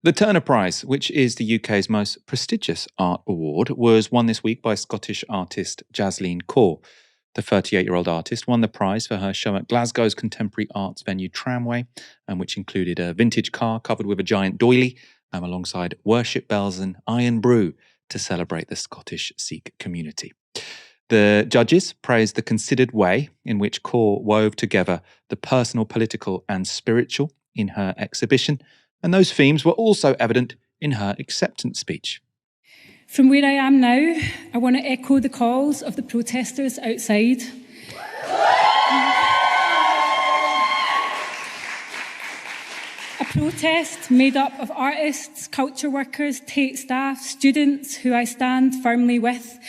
The Turner Prize, which is the UK's most prestigious art award, was won this week by Scottish artist Jasleen Kaur. The 38-year-old artist won the prize for her show at Glasgow's contemporary arts venue Tramway, which included a vintage car covered with a giant doily, alongside worship bells and iron brew to celebrate the Scottish Sikh community. The judges praised the considered way in which Kaur wove together the personal, political and spiritual in her exhibition, and those themes were also evident in her acceptance speech. From where I am now, I want to echo the calls of the protesters outside. A protest made up of artists, culture workers, Tate staff, students who I stand firmly with.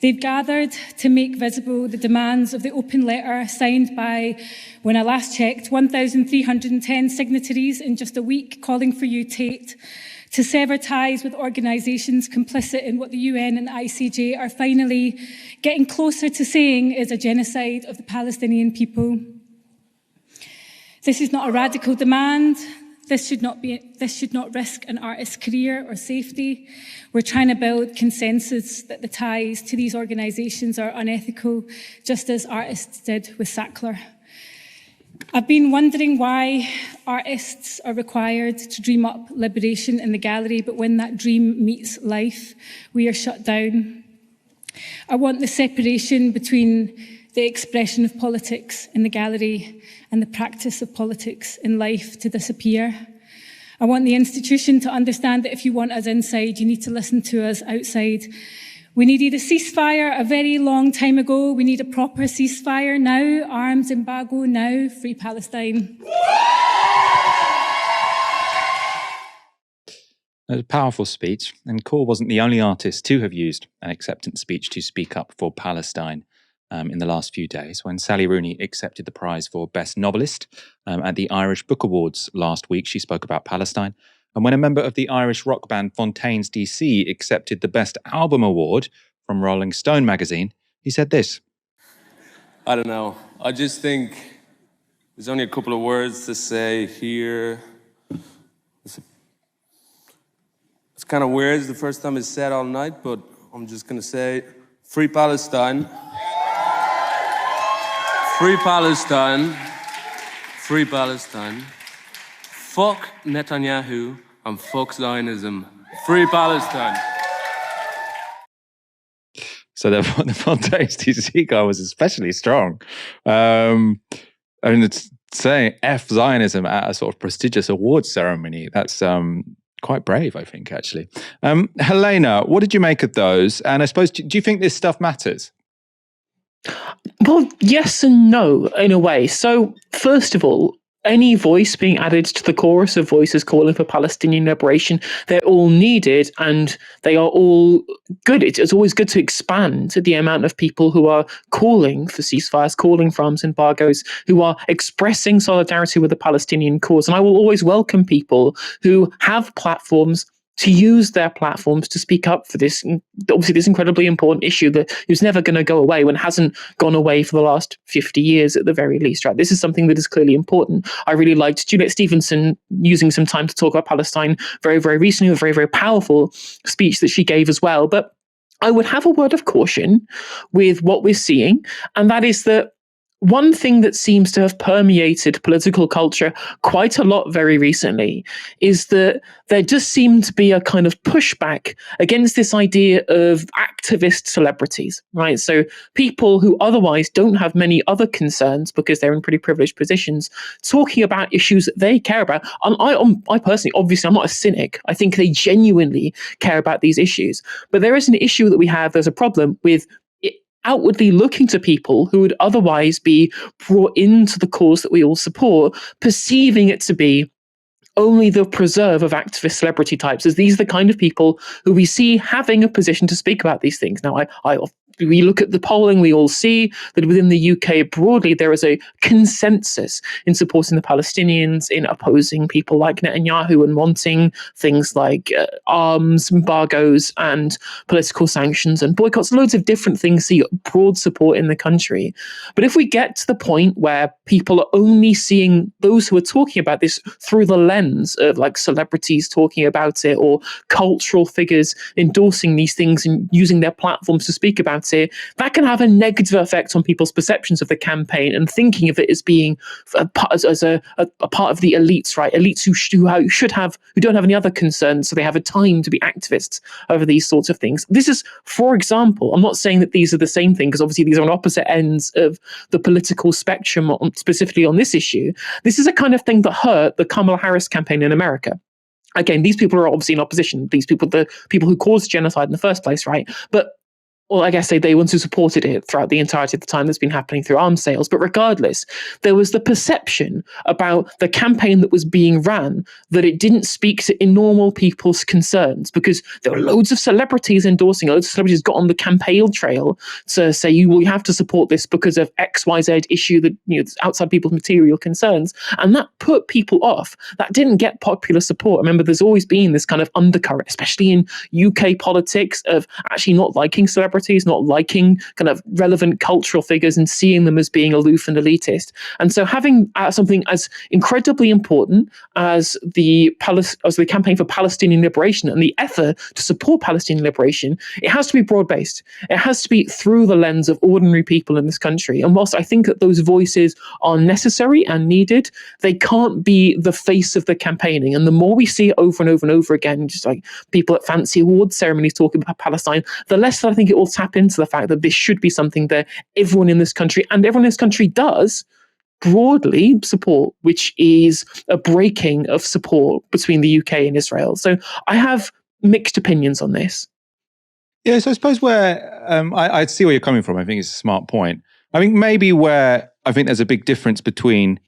They've gathered to make visible the demands of the open letter signed by, when I last checked, 1,310 signatories in just a week, calling for you, Tate, to sever ties with organisations complicit in what the UN and the ICJ are finally getting closer to saying is a genocide of the Palestinian people. This is not a radical demand. This should not risk an artist's career or safety. We're trying to build consensus that the ties to these organisations are unethical, just as artists did with Sackler. I've been wondering why artists are required to dream up liberation in the gallery, but when that dream meets life, we are shut down. I want the separation between the expression of politics in the gallery and the practice of politics in life to disappear. I want the institution to understand that if you want us inside, you need to listen to us outside. We needed a ceasefire a very long time ago. We need a proper ceasefire now, arms embargo now, free Palestine. It was a powerful speech, and Kaur wasn't the only artist to have used an acceptance speech to speak up for Palestine in the last few days. When Sally Rooney accepted the prize for Best Novelist at the Irish Book Awards last week, she spoke about Palestine. And when a member of the Irish rock band Fontaines DC accepted the Best Album Award from Rolling Stone magazine, he said this. I don't know. I just think there's only a couple of words to say here. It's kind of weird. It's the first time it's said all night, but I'm just going to say, Free Palestine. Free Palestine. Free Palestine. Fuck Netanyahu and fuck Zionism. Free Palestine. So the Fontaines DC guy was especially strong. It's saying F Zionism at a sort of prestigious awards ceremony. That's quite brave, I think, actually. Helena, what did you make of those? And I suppose, do you think this stuff matters? Well, yes and no, in a way. So, first of all, any voice being added to the chorus of voices calling for Palestinian liberation, they're all needed and they are all good. It's always good to expand the amount of people who are calling for ceasefires, calling for arms embargoes, who are expressing solidarity with the Palestinian cause. And I will always welcome people who have platforms to use their platforms to speak up for this, obviously this incredibly important issue that is never going to go away when it hasn't gone away for the last 50 years at the very least, right? This is something that is clearly important. I really liked Juliet Stevenson using some time to talk about Palestine very, very recently, a very, very powerful speech that she gave as well. But I would have a word of caution with what we're seeing, and that is that one thing that seems to have permeated political culture quite a lot very recently is that there just seemed to be a kind of pushback against this idea of activist celebrities, right? So people who otherwise don't have many other concerns because they're in pretty privileged positions, talking about issues that they care about. I personally, obviously, I'm not a cynic. I think they genuinely care about these issues. But there is an issue that we have, there's a problem with outwardly looking to people who would otherwise be brought into the cause that we all support, perceiving it to be only the preserve of activist celebrity types, as these are the kind of people who we see having a position to speak about these things. Now, I we look at the polling, we all see that within the UK broadly, there is a consensus in supporting the Palestinians, in opposing people like Netanyahu and wanting things like arms embargoes and political sanctions and boycotts, loads of different things, see broad support in the country. But if we get to the point where people are only seeing those who are talking about this through the lens of like celebrities talking about it or cultural figures endorsing these things and using their platforms to speak about it, that can have a negative effect on people's perceptions of the campaign and thinking of it as being a part of the elites, right? Elites who don't have any other concerns, so they have a time to be activists over these sorts of things. This is, for example, I'm not saying that these are the same thing, because obviously these are on opposite ends of the political spectrum, specifically on this issue. This is a kind of thing that hurt the Kamala Harris campaign in America. Again, these people are obviously in opposition. These people, the people who caused genocide in the first place, right? But well, I guess they ones who supported it throughout the entirety of the time that's been happening through arms sales. But regardless, there was the perception about the campaign that was being ran that it didn't speak to normal people's concerns, because there were loads of celebrities endorsing, loads of celebrities got on the campaign trail to say, you have to support this because of XYZ issue that, outside people's material concerns. And that put people off. That didn't get popular support. Remember, there's always been this kind of undercurrent, especially in UK politics, of actually not liking celebrities, not liking kind of relevant cultural figures and seeing them as being aloof and elitist. And so having something as incredibly important as the campaign for Palestinian liberation and the effort to support Palestinian liberation, it has to be broad-based. It has to be through the lens of ordinary people in this country. And whilst I think that those voices are necessary and needed, they can't be the face of the campaigning. And the more we see it over and over and over again, just like people at fancy awards ceremonies talking about Palestine, the less that I think it will tap into the fact that this should be something that everyone in this country, and everyone in this country does broadly support, which is a breaking of support between the UK and Israel. So I have mixed opinions on this. Yeah, so I suppose where I see where you're coming from. I think it's a smart point. I think maybe where I think there's a big difference between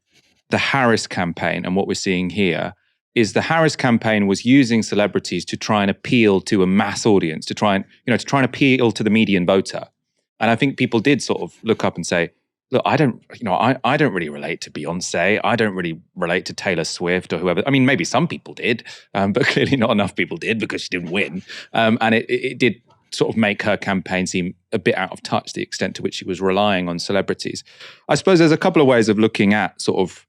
the Harris campaign and what we're seeing here is the Harris campaign was using celebrities to try and appeal to a mass audience, to try and appeal to the median voter. And I think people did sort of look up and say, look, I don't really relate to Beyonce. I don't really relate to Taylor Swift or whoever. I mean, maybe some people did, but clearly not enough people did, because she didn't win. And it did sort of make her campaign seem a bit out of touch, the extent to which she was relying on celebrities. I suppose there's a couple of ways of looking at sort of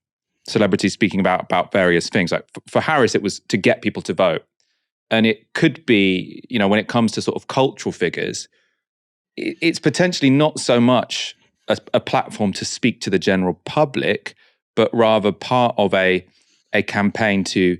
celebrities speaking about various things. Like for Harris, it was to get people to vote. And it could be, when it comes to sort of cultural figures, it's potentially not so much a platform to speak to the general public, but rather part of a campaign to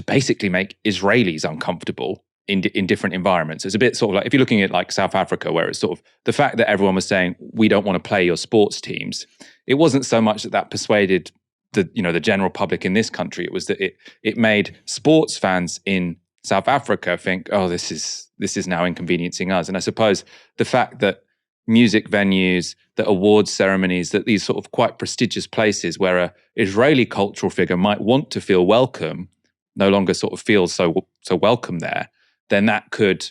basically make Israelis uncomfortable in different environments. It's a bit sort of like, if you're looking at like South Africa, where it's sort of the fact that everyone was saying, we don't want to play your sports teams. It wasn't so much that persuaded the general public in this country. It was that it made sports fans in South Africa think, oh, this is now inconveniencing us. And I suppose the fact that music venues, that awards ceremonies, that these sort of quite prestigious places where a Israeli cultural figure might want to feel welcome, no longer sort of feels so welcome there, then that could,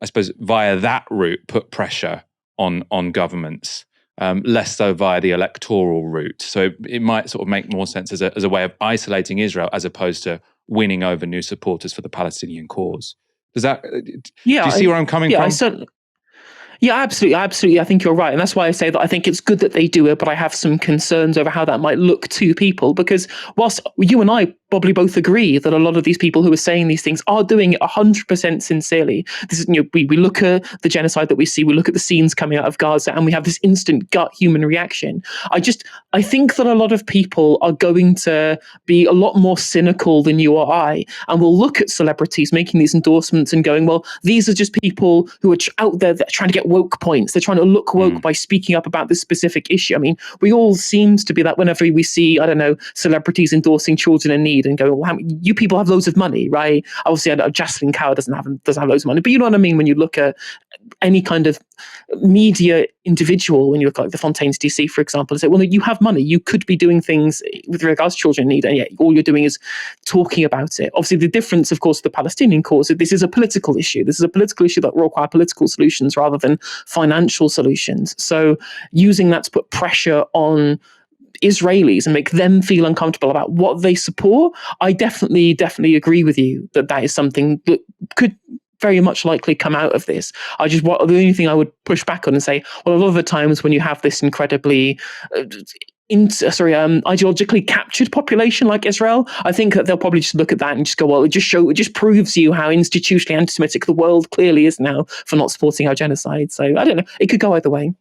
I suppose, via that route, put pressure on governments, less so via the electoral route. So it might sort of make more sense as a way of isolating Israel as opposed to winning over new supporters for the Palestinian cause. Does that? Yeah, do you see where I'm coming from? Yeah, absolutely. I think you're right. And that's why I say that I think it's good that they do it, but I have some concerns over how that might look to people, because whilst you and I probably both agree that a lot of these people who are saying these things are doing it 100% sincerely. This is, we look at the genocide that we see, we look at the scenes coming out of Gaza, and we have this instant gut human reaction. I think that a lot of people are going to be a lot more cynical than you or I, and will look at celebrities making these endorsements and going, well, these are just people who are out there that are trying to get woke points. They're trying to look woke by speaking up about this specific issue. I mean, we all seems to be that whenever we see, I don't know, celebrities endorsing children in need, need and going, well, you people have loads of money, right? Obviously, I know Jocelyn Cower doesn't have loads of money, but you know what I mean when you look at any kind of media individual, when you look at like the Fontaine's DC, for example, and say, well, you have money, you could be doing things with regards to children in need, and yet all you're doing is talking about it. Obviously, the difference, of course, the Palestinian cause, this is a political issue. This is a political issue that will require political solutions rather than financial solutions. So using that to put pressure on Israelis and make them feel uncomfortable about what they support, I definitely agree with you that is something that could very much likely come out of this. The only thing I would push back on and say, well, a lot of the times when you have this incredibly ideologically captured population like Israel, I think that they'll probably just look at that and just go, well, it just proves you how institutionally anti-Semitic the world clearly is now for not supporting our genocide. So I don't know, it could go either way.